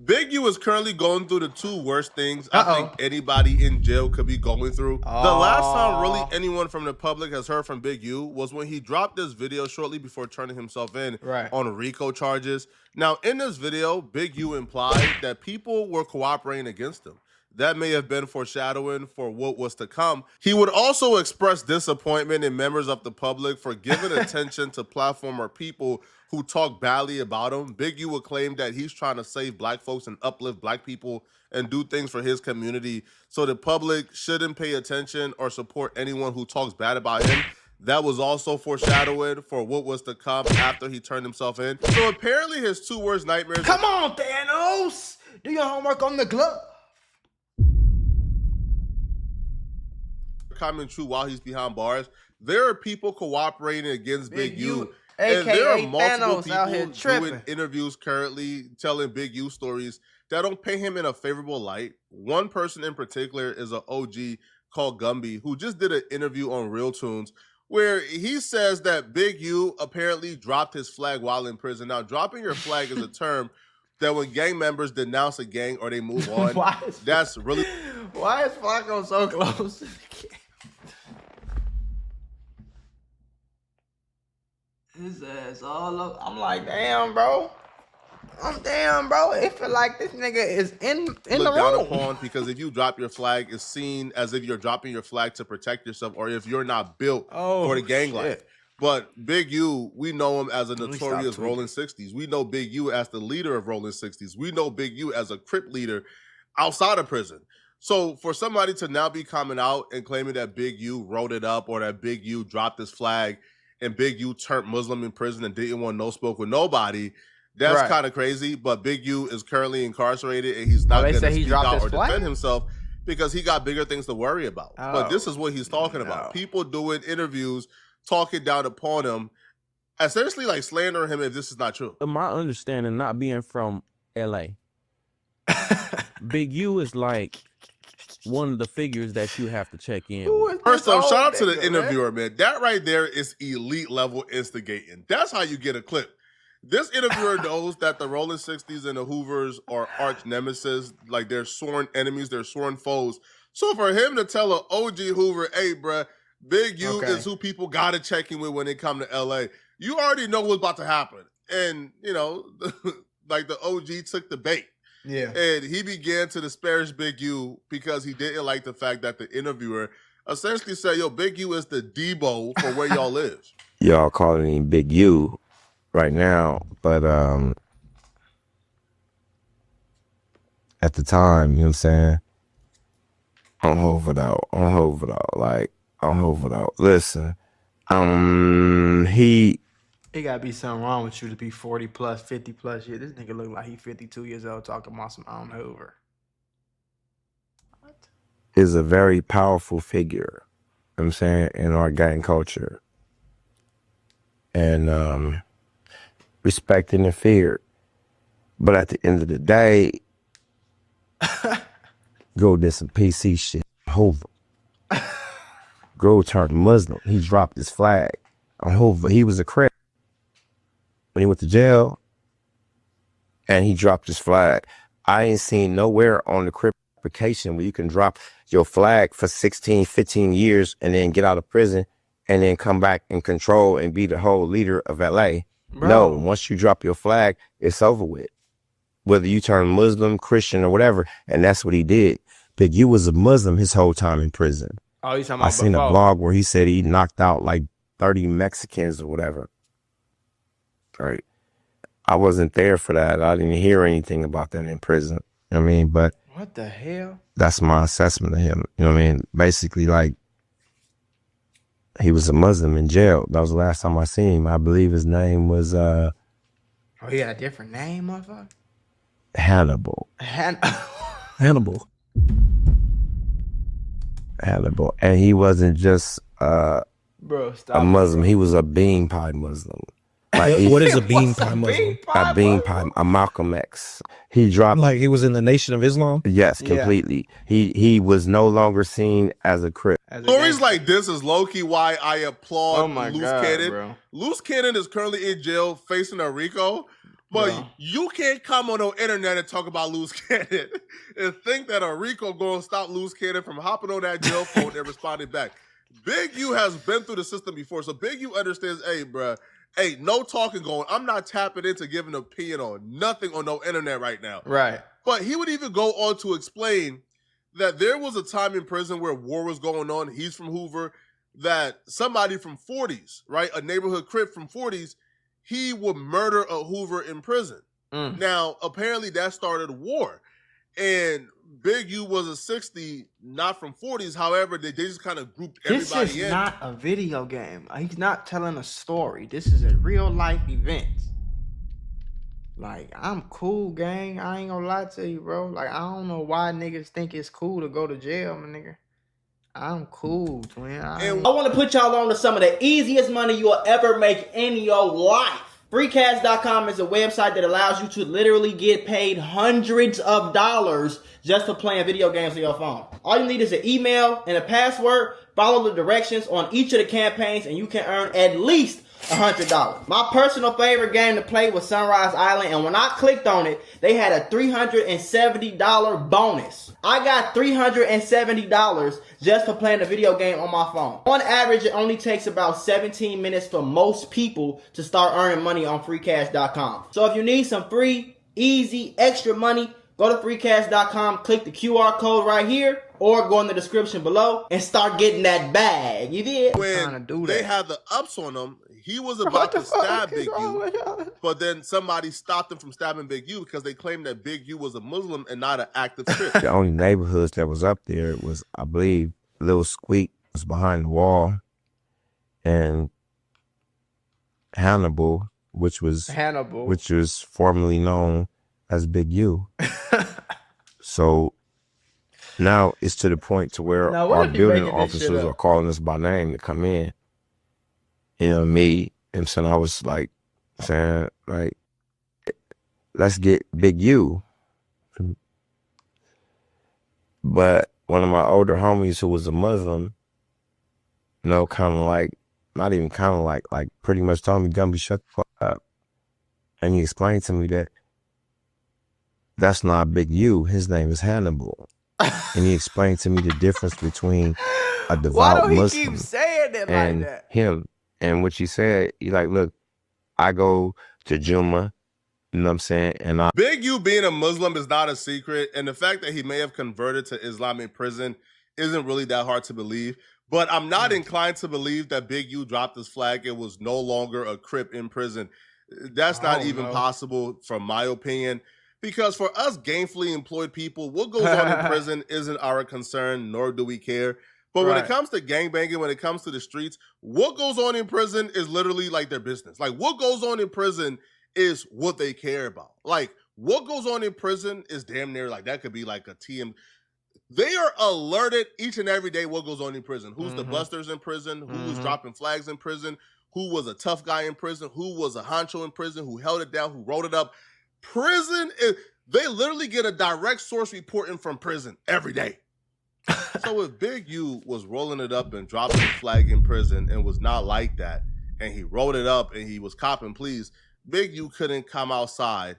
Big U is currently going through the two worst things I think anybody in jail could be going through. The last time really anyone from the public has heard from Big U was when he dropped this video shortly before turning himself in on RICO charges. Now, in this video, Big U implied that people were cooperating against him. That may have been foreshadowing for what was to come. He would also express disappointment in members of the public for giving attention to platform or people who talk badly about him. Big U would claim that he's trying to save black folks and uplift black people and do things for his community, so the public shouldn't pay attention or support anyone who talks bad about him. That was also foreshadowing for what was to come after he turned himself in. So apparently his two worst nightmares— Come on, Thanos! Do your homework on the glove. —coming true while he's behind bars. There are people cooperating against Big U. AKA And there are multiple Thanos out here people doing tripping. interviews currently telling Big U stories that don't paint him in a favorable light. One person in particular is an OG called Gumby, who just did an interview on Real Tunes where he says that Big U apparently dropped his flag while in prison. Now, dropping your flag is a term that when gang members denounce a gang or they move on, that's really— Why is Flacco so close to the camera? His ass all up. I'm like, damn, bro. It feel like this nigga is in the room. Down upon, because if you drop your flag, it's seen as if you're dropping your flag to protect yourself, or if you're not built for the gang life. But Big U, we know him as a notorious Rolling 60s. We know Big U as the leader of Rolling 60s. We know Big U as a Crip leader outside of prison. So for somebody to now be coming out and claiming that Big U wrote it up, or that Big U dropped his flag and Big U turned Muslim in prison and didn't want no smoke with nobody, that's kind of crazy. But Big U is currently incarcerated and he's not going to speak out or defend himself because he got bigger things to worry about. But this is what he's talking about. People doing interviews, talking down upon him, essentially like slandering him if this is not true. My understanding, not being from LA, Big U is like one of the figures that you have to check in. First off, shout out to the interviewer, man. That right there is elite level instigating. That's how you get a clip. This interviewer knows that the Rolling 60s and the Hoovers are arch nemesis. Like, they're sworn enemies, they're sworn foes. So for him to tell an OG Hoover, hey, bruh, Big U is who people got to check in with when they come to LA, you already know what's about to happen. And, you know, like the OG took the bait. Yeah. And he began to disparage Big U because he didn't like the fact that the interviewer essentially said, yo, Big U is the Debo for where y'all live. Y'all calling him Big U right now, but at the time, you know what I'm saying? I'm hovering out. Like, I'm hovering out. Listen, It gotta be something wrong with you to be 40 plus, 50 plus years. This nigga look like he 52 years old talking about some on Hoover. is a very powerful figure, you know what I'm saying, in our gang culture. And respected and feared. But at the end of the day, Go did some PC shit. Hoover. Go turned Muslim. He dropped his flag on Hoover. He was a Crip when he went to jail, and he dropped his flag. I ain't seen nowhere on the Crip application where you can drop your flag for 16, 15 years and then get out of prison and then come back and control and be the whole leader of LA. Bro. No, once you drop your flag, it's over with. Whether you turn Muslim, Christian, or whatever, and that's what he did. Big U was a Muslim his whole time in prison. Oh, he's talking about I seen before. a blog where he said he knocked out like 30 Mexicans or whatever. Right. I wasn't there for that. I didn't hear anything about that in prison. You know what I mean? But what the hell? That's my assessment of him. You know what I mean? Basically, like, he was a Muslim in jail. That was the last time I seen him. I believe his name was Oh, he had a different name, motherfucker? Hannibal. Hannibal. Hannibal. And he wasn't just Bro, stop a Muslim. He was a bean pie Muslim. Like, what is a bean pie Muslim? A bean pie, a Malcolm X. He dropped, like he was in the Nation of Islam? Yes, completely. Yeah. He was no longer seen as a Crip. Stories like this is low-key why I applaud Loose Cannon. bro. Loose Cannon is currently in jail facing a RICO. But you can't come on the internet and talk about loose cannon and think that a RICO gonna stop loose cannon from hopping on that jail phone and responding back. Big U has been through the system before, so Big U understands, hey, bruh, hey, no talking going. I'm not tapping into giving an opinion on nothing on no internet right now. Right. But he would even go on to explain that there was a time in prison where war was going on. He's from Hoover, that somebody from 40s, right, a neighborhood Crip from 40s, he would murder a Hoover in prison. Now, apparently that started a war. And Big U was a 60, not from 40s. However, they just kind of grouped everybody in. This is not a video game. He's not telling a story. This is a real life event. Like, I'm cool, gang. I ain't gonna lie to you, bro. Like, I don't know why niggas think it's cool to go to jail, my nigga. I'm cool, twin. I want to put y'all on to some of the easiest money you'll ever make in your life. Freecash.com is a website that allows you to literally get paid hundreds of dollars just for playing video games on your phone. All you need is an email and a password. Follow the directions on each of the campaigns and you can earn at least $100. My personal favorite game to play was Sunrise Island, and when I clicked on it, they had a $370 bonus. I got $370 just for playing a video game on my phone. On average, it only takes about 17 minutes for most people to start earning money on freecash.com. So if you need some free, easy, extra money, go to freecash.com, click the QR code right here, or go in the description below and start getting that bag. You did? When they had the ups on him, he was about to stab Big U, but then somebody stopped him from stabbing Big U because they claimed that Big U was a Muslim and not an active Crip. The only neighborhoods that was up there was, I believe, Lil Squeak was behind the wall, and Hannibal, which was formerly known as Big U. So now it's to the point to where our building officers are calling us by name to come in. You know, me, and so I was like saying, like, let's get Big U. But one of my older homies who was a Muslim, you know, kind of like, not even kind of like pretty much told me, Gumby, shut the fuck up. And he explained to me that that's not Big U. His name is Hannibal. And he explained to me the difference between a devout Muslim and him. And what he said, he like, look, I go to Juma, you know what I'm saying? And Big U being a Muslim is not a secret. And the fact that he may have converted to Islam in prison isn't really that hard to believe. But I'm not inclined to believe that Big U dropped his flag and was no longer a Crip in prison. That's not even possible, from my opinion. Because for us gainfully employed people, what goes on in prison isn't our concern, nor do we care. But when it comes to gangbanging, when it comes to the streets, what goes on in prison is literally like their business. Like, what goes on in prison is what they care about. Like, what goes on in prison is damn near like, that could be like a TM. They are alerted each and every day what goes on in prison. Who's the busters in prison? Who was dropping flags in prison? Who was a tough guy in prison? Who was a honcho in prison? Who held it down? Who wrote it up? Prison is, they literally get a direct source reporting from prison every day. So if Big U was rolling it up and dropping the flag in prison and was not like that, and he rolled it up and he was copping pleas, Big U couldn't come outside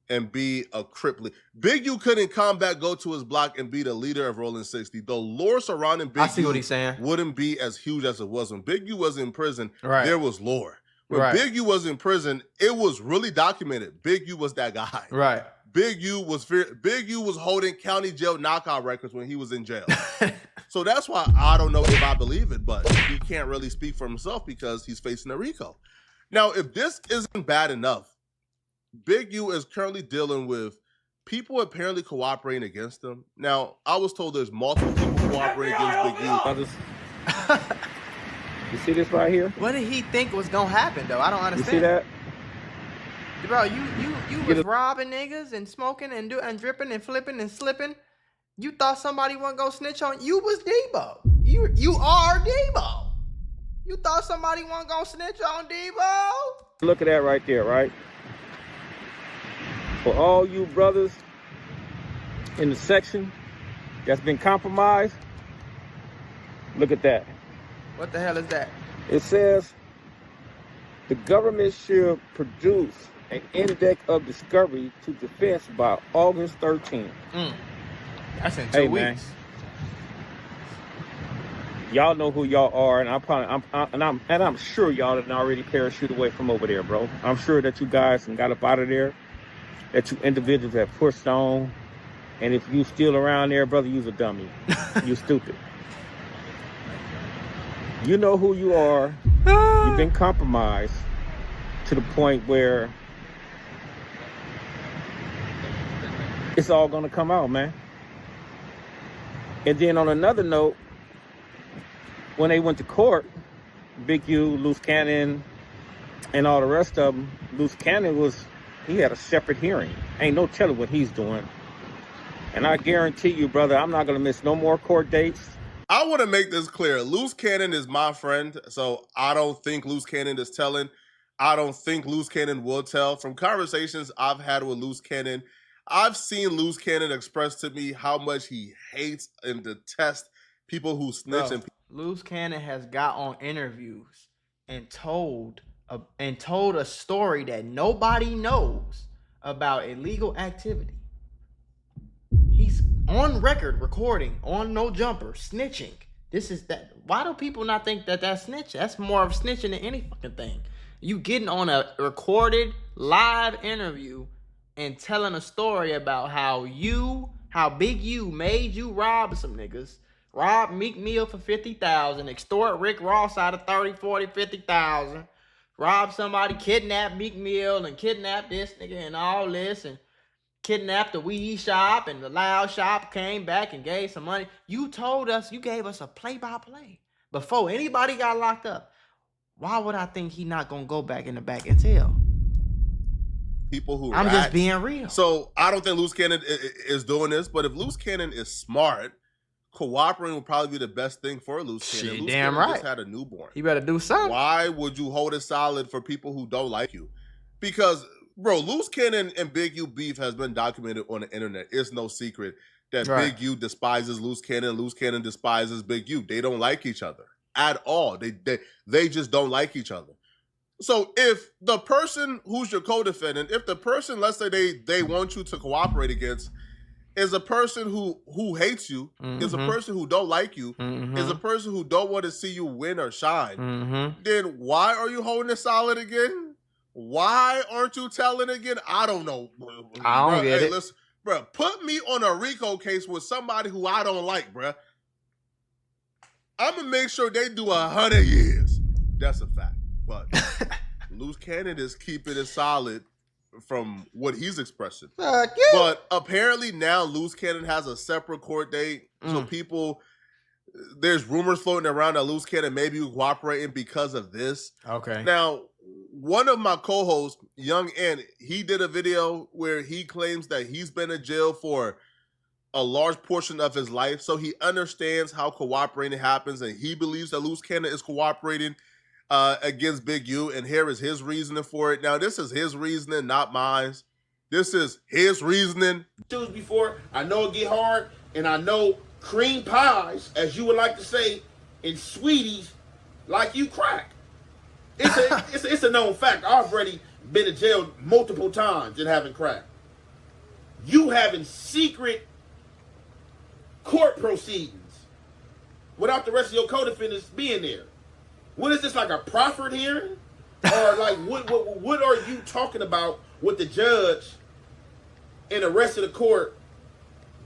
and be a Crip. Big U couldn't come back, go to his block, and be the leader of Rolling 60. The lore surrounding Big U wouldn't be as huge as it was. When Big U was in prison, there was lore. When Big U was in prison, it was really documented. Big U was that guy. Right. Big U was holding county jail knockout records when he was in jail. So that's why I don't know if I believe it, but he can't really speak for himself because he's facing a RICO. Now, if this isn't bad enough, Big U is currently dealing with people apparently cooperating against him. Now, I was told there's multiple people cooperating against Big U. You see this right here? What did he think was gonna happen though? I don't understand. You see that? Bro, you was robbing niggas and smoking and dripping and flipping and slipping. You thought somebody wasn't gonna snitch on you? Was Debo. You are Debo. You thought somebody wasn't gonna snitch on Debo? Look at that right there, right? For all you brothers in the section that's been compromised, look at that. What the hell is that? It says the government should produce an index of discovery to defense by August 13th. That's in 2 weeks. Man. Y'all know who y'all are, and I'm sure y'all didn't already parachute away from over there, bro. I'm sure that you guys got up out of there, that you individuals have pushed on, and if you still around there, brother, you's a dummy. You stupid. You know who you are. You've been compromised to the point where it's all gonna come out, man. And then on another note, when they went to court, Big U, Loose Cannon, and all the rest of them, Loose Cannon he had a separate hearing. Ain't no telling what he's doing. And I guarantee you, brother, I'm not gonna miss no more court dates. I want to make this clear. Loose Cannon is my friend, so I don't think Loose Cannon is telling. I don't think Loose Cannon will tell. From conversations I've had with Loose Cannon, I've seen Loose Cannon express to me how much he hates and detests people who snitch. Bro, Loose Cannon has got on interviews and told a story that nobody knows about illegal activity. He's on record recording on No Jumper snitching. This is that. Why do people not think that that's snitch? That's more of snitching than any fucking thing. You getting on a recorded live interview and telling a story about how Big U made you rob some niggas, rob Meek Mill for $50,000, extort Rick Ross out of 30, 40, 50,000, rob somebody, kidnap Meek Mill and kidnap this nigga and all this, and kidnapped the weed shop, and the loud shop came back and gave some money. You gave us a play-by-play before anybody got locked up. Why would I think he not gonna go back in the back and tell? People who I'm just being real. So I don't think Loose Cannon is doing this, but if Loose Cannon is smart, cooperating would probably be the best thing for Loose Cannon. Loose damn Cannon right. just had a newborn. He better do something. Why would you hold it solid for people who don't like you? Because, bro, Loose Cannon and Big U beef has been documented on the internet. It's no secret that Big U despises Loose Cannon. Loose Cannon despises Big U. They don't like each other at all. They just don't like each other. So if the person who's your co-defendant, if the person, let's say they want you to cooperate against, is a person who hates you, is a person who don't like you, is a person who don't want to see you win or shine, then why are you holding it solid again? Why aren't you telling again? I don't know. I don't get it. Listen, bro, put me on a RICO case with somebody who I don't like, bro. I'm going to make sure they do 100 years. That's a fact. But Loose Cannon is keeping it solid from what he's expressing. But apparently now Loose Cannon has a separate court date. So there's rumors floating around that Loose Cannon may be cooperating because of this. Okay. Now, one of my co-hosts, Young N, he did a video where he claims that he's been in jail for a large portion of his life. So he understands how cooperating happens, and he believes that Loose Cannon is cooperating against Big U, and here is his reasoning for it. Now, this is his reasoning, not mine. This is his reasoning. Before, I know it get hard, and I know cream pies, as you would like to say, and sweeties like you crack. It's a known fact. I've already been in jail multiple times and having crack. You having secret court proceedings without the rest of your co-defendants being there. What is this, like a proffered hearing? Or like what are you talking about with the judge and the rest of the court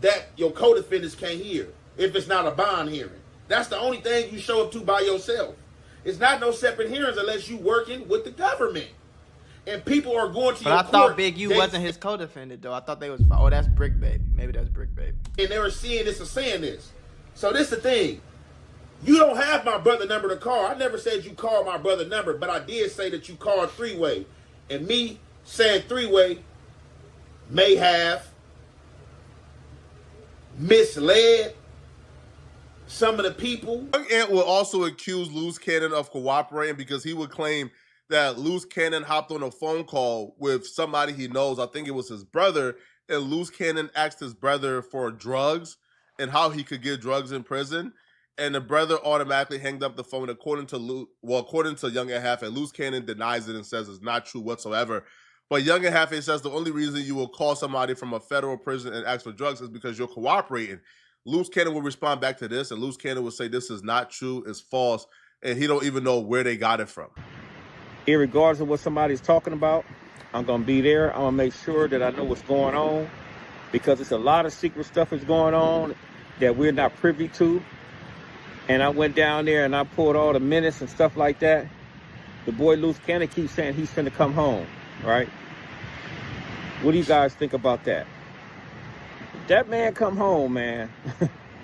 that your co-defendants can't hear if it's not a bond hearing? That's the only thing you show up to by yourself. It's not no separate hearings unless you working with the government. And people are going to your court. But I thought Big U wasn't his co-defendant, though. I thought they was... Oh, that's Brick Baby. Maybe that's Brick Baby. And they were seeing this and saying this. So this the thing. You don't have my brother number to call. I never said you called my brother number, but I did say that you called three-way. And me saying three-way may have misled some of the people. Young Ant will also accuse Loose Cannon of cooperating because he would claim that Loose Cannon hopped on a phone call with somebody he knows. I think it was his brother. And Loose Cannon asked his brother for drugs and how he could get drugs in prison. And the brother automatically hanged up the phone. According to Young Ant Half, and Loose Cannon denies it and says it's not true whatsoever. But Young and Half-A says the only reason you will call somebody from a federal prison and ask for drugs is because you're cooperating. Loose Cannon will respond back to this, and Loose Cannon will say this is not true, it's false, and he don't even know where they got it from. Irregardless of what somebody's talking about, I'm going to be there. I'm going to make sure that I know what's going on, because it's a lot of secret stuff that's going on that we're not privy to. And I went down there and I pulled all the minutes and stuff like that. The boy Loose Cannon keeps saying he's finna come home, right? What do you guys think about that? That man come home, man.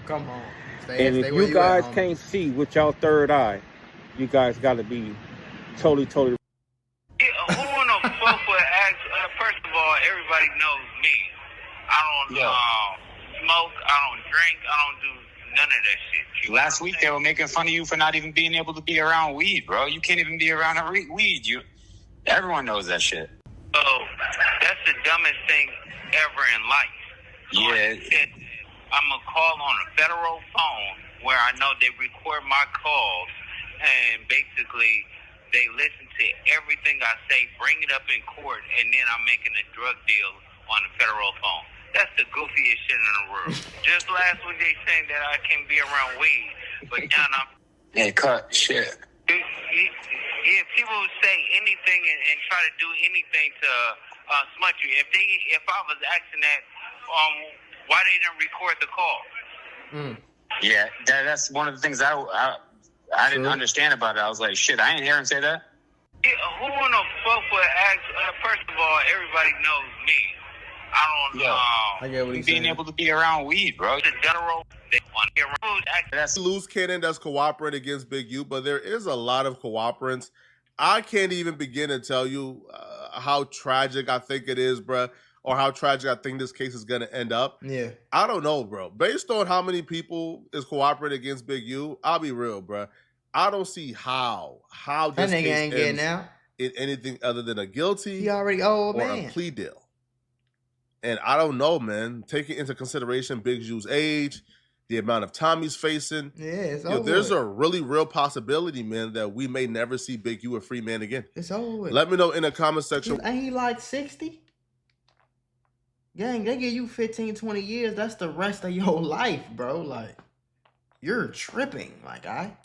Come home. And if you guys can't see with y'all third eye, you guys got to be totally. Yeah, who wanna fuck with first of all, everybody knows me. I don't smoke, I don't drink, I don't do none of that shit. Last week they were making fun of you for not even being able to be around weed, bro. You can't even be around weed. Everyone knows that shit. So that's the dumbest thing ever in life. Yeah. I'm gonna call on a federal phone where I know they record my calls, and basically they listen to everything I say, bring it up in court, and then I'm making a drug deal on the federal phone. That's the goofiest shit in the world. Just last week they saying that I can be around weed, but now I'm... Hey, cut shit. If people say anything and try to do anything to smut you, if I was asking that, why they didn't record the call? Yeah, that's one of the things I didn't understand about it. I was like, shit, I didn't hear him say that. Yeah, who wanna fuck with first of all, everybody knows me. I don't I get what he's being saying. able to be around weed, bro. the general That's Loose Cannon that's cooperating against Big U, but there is a lot of cooperants. I can't even begin to tell you how tragic I think it is, bruh, or how tragic I think this case is going to end up. Yeah. I don't know, bro. Based on how many people is cooperating against Big U, I'll be real, bruh. I don't see how That this nigga case ain't ends getting out. in anything other than a guilty He already old or man. a plea deal. And I don't know, man. Taking into consideration Big U's age, the amount of time he's facing, Yeah, it's over. there's a really real possibility, man, that we may never see Big U a free man again. It's over with. Let me know in the comment section. Ain't he like 60? Gang, they give you 15, 20 years. That's the rest of your life, bro. Like, you're tripping, my guy.